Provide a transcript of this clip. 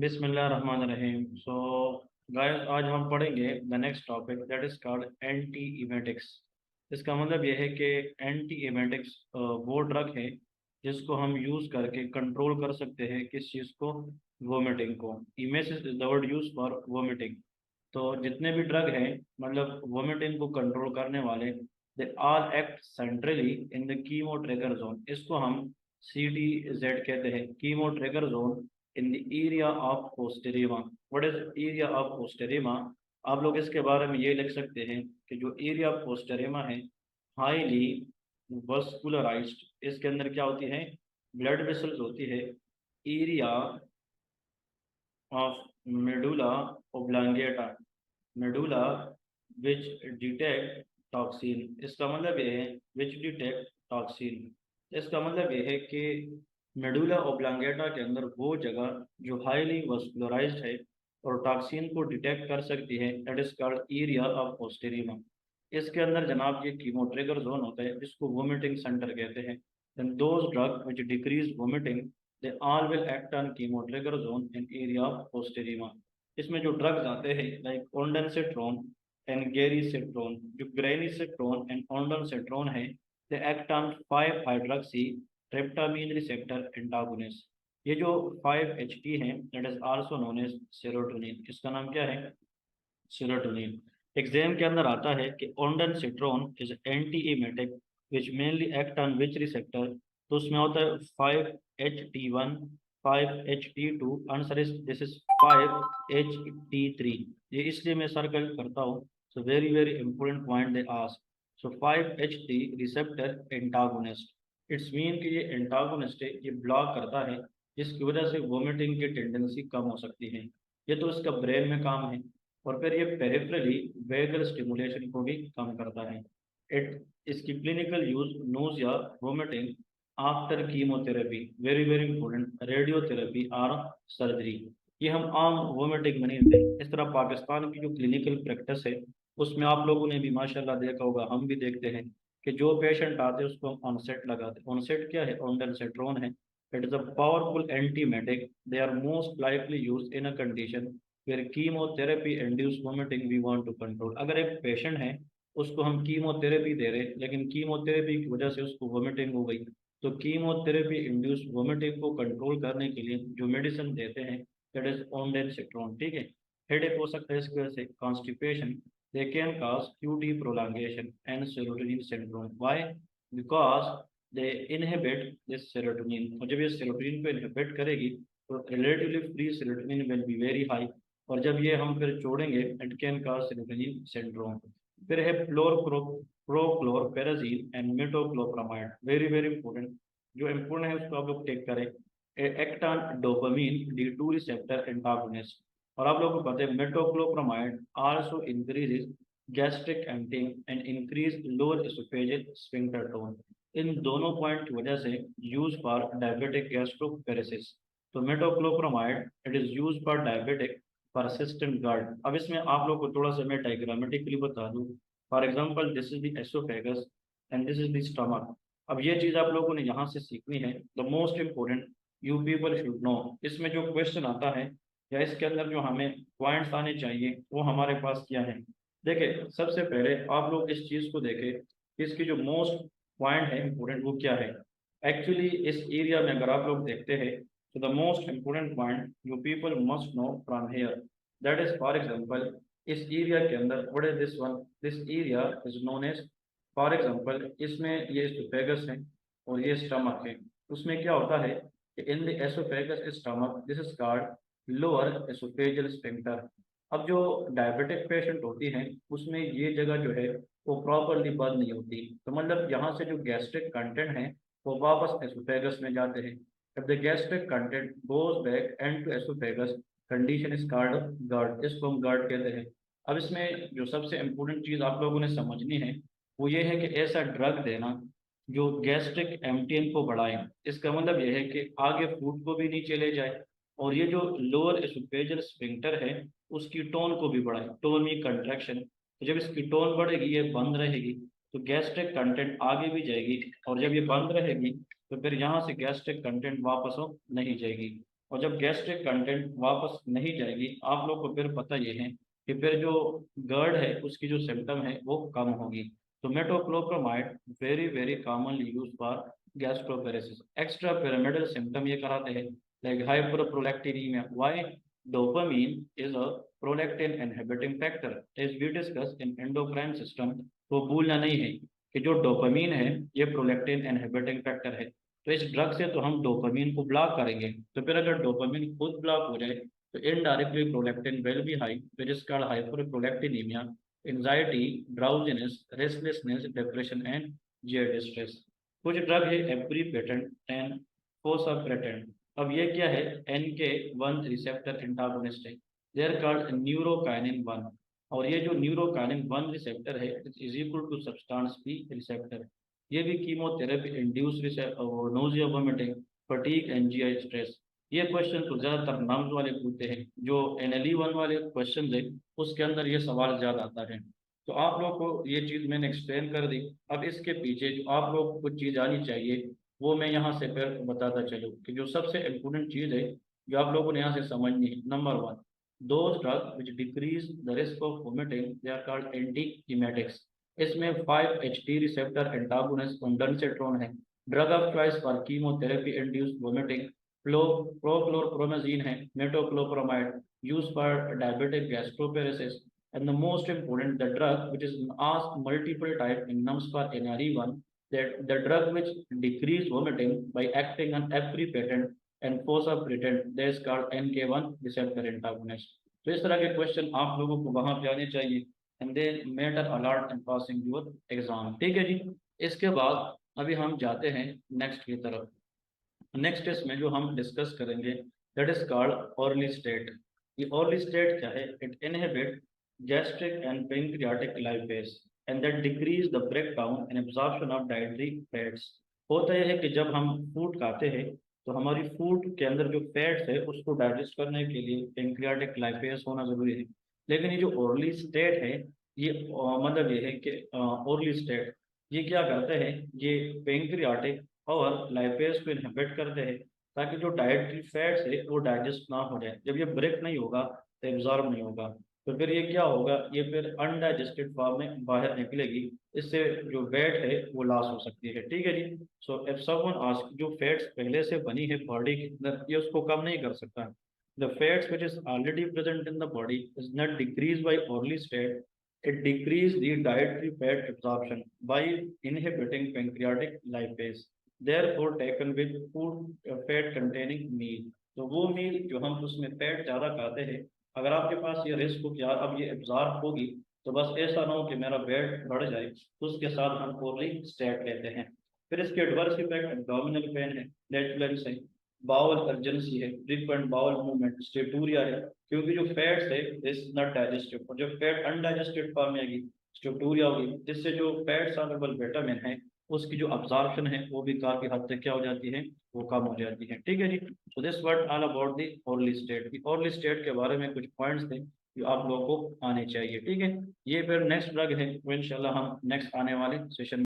बिस्मिल्लाहिर्रहमानिर्रहीम। So guys, आज हम पढ़ेंगे the next topic that is called anti emetics. इसका मतलब यह है कि एंटी इमेटिक्स वो ड्रग है जिसको हम यूज़ करके कंट्रोल कर सकते हैं किस चीज़ को, वोमिटिंग को। Image is the word use for vomiting. तो जितने भी ड्रग हैं, मतलब वोमिटिंग को कंट्रोल करने वाले, they all act centrally in the chemo trigger zone. इसको हम CTZ कहते हैं, chemo trigger zone in the area of postrema. What is area of postrema? आप लोग इसके बारे में ये लिख सकते हैं कि जो एरिया ऑफ पोस्टेरियमा है, हाईली वस्कुलराइज्ड। इसके अंदर क्या होती है? ब्लड वेसल्स होती है। Area of medulla oblongata, medulla which detect toxin. इसका मतलब ये है विच डिटेक्ट टॉक्सिन। इसका मतलब ये है कि मेडुला ओब्लांगेटा के अंदर वो जगह जो हाईली वस्कुलराइज्ड है और टॉक्सिन को डिटेक्ट कर सकती है, that is called area of postrema. इसके अंदर जनाब ये कीमो ट्रिगर जोन होता है जिसको वोमिटिंग सेंटर कहते हैं। then those drug which decrease vomiting, they all will act on chemo trigger zone in area of posterior। इसमें जो ड्रग्स आते हैं लाइक ओंडेंसेट्रोन एंड गेरिसेट्रोन, जो ग्रेनिसेट्रोन एंड ओंडेंसेट्रोन है, they act on 5 hydroxy tryptamine receptor antagonist. ये जो 5HT है, that is also known as serotonin. इसका नाम क्या है? सेरोटोनिन। एग्जाम के अंदर आता है कि ondansetron is anti emetic which mainly act on which receptor. तो उसमें होता है 5HT1, 5HT2। Answer is this is 5HT3। ये इसलिए मैं सर्कल करता हूँ। So very very important point they ask. So 5HT receptor antagonist, it's mean कि ये एंटागोनिस्ट है, ये ब्लॉक करता है, जिसकी वजह से वोमिटिंग की टेंडेंसी कम हो सकती है। ये तो इसका ब्रेन में काम है। और फिर ये पेरिफेरली वेगल स्टिमुलेशन को भी कम करता है। इट इसकी clinical use nausea, vomiting after chemotherapy, very very important, radiotherapy और सर्जरी। ये हम आम वोमिटिंग में नहीं होते। इस तरह पाकिस्तान की जो क्लिनिकल प्रैक्टिस है उसमें आप लोगों ने भी माशाल्लाह देखा होगा, हम भी देखते हैं कि जो पेशेंट आते हैं उसको हम ऑनसेट लगाते हैं। ऑनसेट क्या है? ओंडेंसेट्रोन है। It is a powerful antiemetic. They are most likely use in a condition फिर chemotherapy induced vomiting we want to control. अगर एक पेशेंट है, उसको हम कीमोथेरेपी दे रहे हैं, लेकिन कीमोथेरेपी की वजह से उसको वोमिटिंग हो गई, तो कीमोथेरेपी इंड्यूस वोमिटिंग को कंट्रोल करने के लिए जो मेडिसिन देते हैं, दैट इज ओंडेंसेट्रोन। ठीक है। हेडेक हो सकता है इसकी वजह से, constipation, they can cause QT prolongation and serotonin syndrome. Why? Because they inhibit this serotonin. और जब ये सेरोटोनिन को इनहिबिट करेगी तो relatively free serotonin will be very high. और जब ये हम फिर छोड़ेंगे, it can cause serotonin syndrome. फिर है prochlorperazine and metoclopramide, very very important. जो इंपॉर्टेंट है उसको आप लोग टेक करें। Act on dopamine D2 receptor antagonist. और आप लोगों को पता है metoclopramide also increases gastric emptying and increase lower oesophageal sphincter tone. इन दोनों पॉइंट की वजह से यूज फॉर डायबिटिक गैस्ट्रोपेरेसिस। तो metoclopramide it is use for diabetic persistent guard. अब इसमें आप लोग को थोड़ा सा मैं डायग्रामेटिकली बता दूं। For example, this is the oesophagus and this is the stomach. अब ये चीज़ आप लोगों ने यहाँ से सीखनी है। The most important you people should know. इसमें जो क्वेश्चन आता है या इसके अंदर जो हमें पॉइंट्स आने चाहिए वो हमारे पास क्या है? देखिए, सबसे पहले आप लोग इस चीज़ को देखें, इसकी जो मोस्ट पॉइंट है इम्पोर्टेंट वो क्या है। एक्चुअली इस एरिया में अगर आप लोग देखते हैं, so the most important point you people must know from here, that is for example, इस एरिया के अंदर what is this one, this area is known as, for example, इसमें ये एसोफेगस है और ये स्टमक है। उसमें क्या होता है कि in the oesophagus stomach this is called lower oesophageal sphincter. अब जो डायबिटिक पेशेंट होती हैं उसमें ये जगह जो है वो प्रॉपरली बंद नहीं होती, तो मतलब यहाँ से जो गैस्ट्रिक कंटेंट है वो वापस एसोफेगस में जाते हैं। If the gastric content goes back into esophagus, condition is called GERD। इसको हम GERD कहते हैं। अब इसमें जो सबसे इम्पोर्टेंट चीज़ आप लोगों ने समझनी है वो ये है कि ऐसा ड्रग देना जो गैस्ट्रिक एम्पटिंग को बढ़ाए। इसका मतलब ये है कि आगे फूड को भी नीचे ले जाए और ये जो लोअर एसोफेजियल स्फिंक्टर है उसकी टोन को भी बढ़ाए। टोन में कंट्रैक्शन, तो जब इसकी टोन बढ़ेगी ये बंद रहेगी तो गैस्ट्रिक कंटेंट आगे भी जाएगी, और जब ये बंद रहेगी तो फिर यहाँ से गैस्ट्रिक कंटेंट वापस हो नहीं जाएगी। और जब गैस्ट्रिक कंटेंट वापस नहीं जाएगी, आप लोग को फिर पता ये है कि फिर जो GERD है उसकी जो सिम्टम है वो कम होगी। तो metoclopramide very very commonly use for gastroparesis. Extra pyramidal symptom ये कराते हैं like hyperprolactinemia. Why? Dopamine is a prolactin inhibiting factor as we discuss in endocrine system. तो भूलना नहीं है कि जो डोपामीन है ये प्रोलैक्टिन इनहिबिटिंग फैक्टर है। तो इस ड्रग से तो हम डोपामीन को ब्लॉक करेंगे, तो फिर अगर डोपामीन खुद ब्लॉक हो जाए तो indirectly prolactin will be high, which is called hyperprolactinemia, anxiety, drowsiness, restlessness, depression and GI distress. कुछ ड्रग है एप्रीपेटेंट एंड फोसाप्रेटेंट। अब ये क्या है? NK1 रिसेप्टर एंटागोनिस्ट है, दे आर कॉल्ड न्यूरोकाइनिन 1। और ये जो न्यूरोकाइनिन 1 रिसेप्टर है is equal to substance P receptor. ये भी chemotherapy induce nausea, vomiting, fatigue and GI stress. ये क्वेश्चन तो ज्यादातर नाम्स वाले पूछते हैं, जो NLE 1 वाले क्वेश्चन है उसके अंदर ये सवाल ज्यादा आता है। तो आप लोग को ये चीज मैंने एक्सप्लेन कर दी। अब इसके पीछे जो आप लोग को कुछ चीज आनी चाहिए वो मैं यहाँ से फिर बताता चलूँ कि जो सबसे इम्पोर्टेंट चीज है जो आप लोगों ने यहाँ से समझनी है। Number 1, those drugs which decrease the risk of vomiting, they are called anti-emetics। इसमें 5-HT रिसेप्टर एंटागोनिस्ट ondansetron है। Drug of choice for chemotherapy induced vomiting prochlorperazine है। Metoclopramide use for diabetic gastroparesis. And the most important, the drug which is asked multiple type in NUMS for NRE1, that the drug which decrease vomiting by acting on aprepitant and fosapretant, that is called NK1 receptor antagonist। तो इस तरह के question आप लोगों को वहां पे आने चाहिए and they matter a lot in passing your exam. ठीक है जी। इसके बाद अभी हम जाते हैं नेक्स्ट की तरफ। नेक्स्ट इसमें जो हम डिस्कस करेंगे that is called early state. ये अर्ली स्टेट क्या है? It inhibit gastric and pancreatic lipase and that decrease the breakdown and absorption of dietary fats. होता यह है कि जब हम फूड खाते हैं तो हमारी फूड के अंदर जो फैट्स है उसको डाइजेस्ट करने के लिए पेंक्रियाटिक लाइपेज होना जरूरी है। लेकिन ये जो अर्ली स्टेट है ये मतलब ये है कि अर्ली स्टेट ये क्या करते हैं? ये पेंक्रियाटिक और लाइपेज को इनहिबिट करते हैं ताकि जो डाइटरी फैट्स है वो डाइजेस्ट ना हो जाए। जब ये ब्रेक नहीं होगा तो एब्जॉर्ब नहीं होगा, तो फिर ये क्या होगा? ये फिर अनडाइजेस्टेड फॉर्म में बाहर निकलेगी। इससे जो वेट है वो लॉस हो सकती है। ठीक है जी। सो इफ समवन आस्क, जो फैट्स पहले से बनी है बॉडी के अंदर ये उसको कम नहीं कर सकता। The fats which is already present in the body is not decreased by early state, it decrease the dietary fat absorption by inhibiting pancreatic lipase, therefore taken with food fat containing meal। तो वो मील जो हम उसमें fat ज़्यादा खाते हैं, अगर आपके पास ये रिस्क हो कि यार अब ये एब्जॉर्ब होगी तो बस ऐसा ना हो कि मेरा वेट बढ़ जाए, तो उसके साथ हम पोरली स्टेट लेते हैं। फिर इसके एडवर्स इफेक्ट एब्डोमिनल पेन है, फ्लैटुलेंस है, बाउल अर्जेंसी है, फ्रीक्वेंट बाउल मूवमेंट, स्टेटूरिया है, क्योंकि जो फैट्स है दिस नॉट डाइजेस्टिव, और जब फैट अनडाइजेस्टेड फॉर्म में आएगी स्टेटूरिया होगी, जिससे जो फैट सॉल्युबल विटामिन है उसकी जो अब्जॉर्प्शन है वो भी काफी हद तक क्या हो जाती है? वो कम हो जाती है। ठीक है जी। So this word all about the early state. The early state के बारे में कुछ पॉइंट्स थे जो आप लोगों को आने चाहिए। ठीक है। ये फिर नेक्स्ट ड्रग है वो इंशाल्लाह हम नेक्स्ट आने वाले सेशन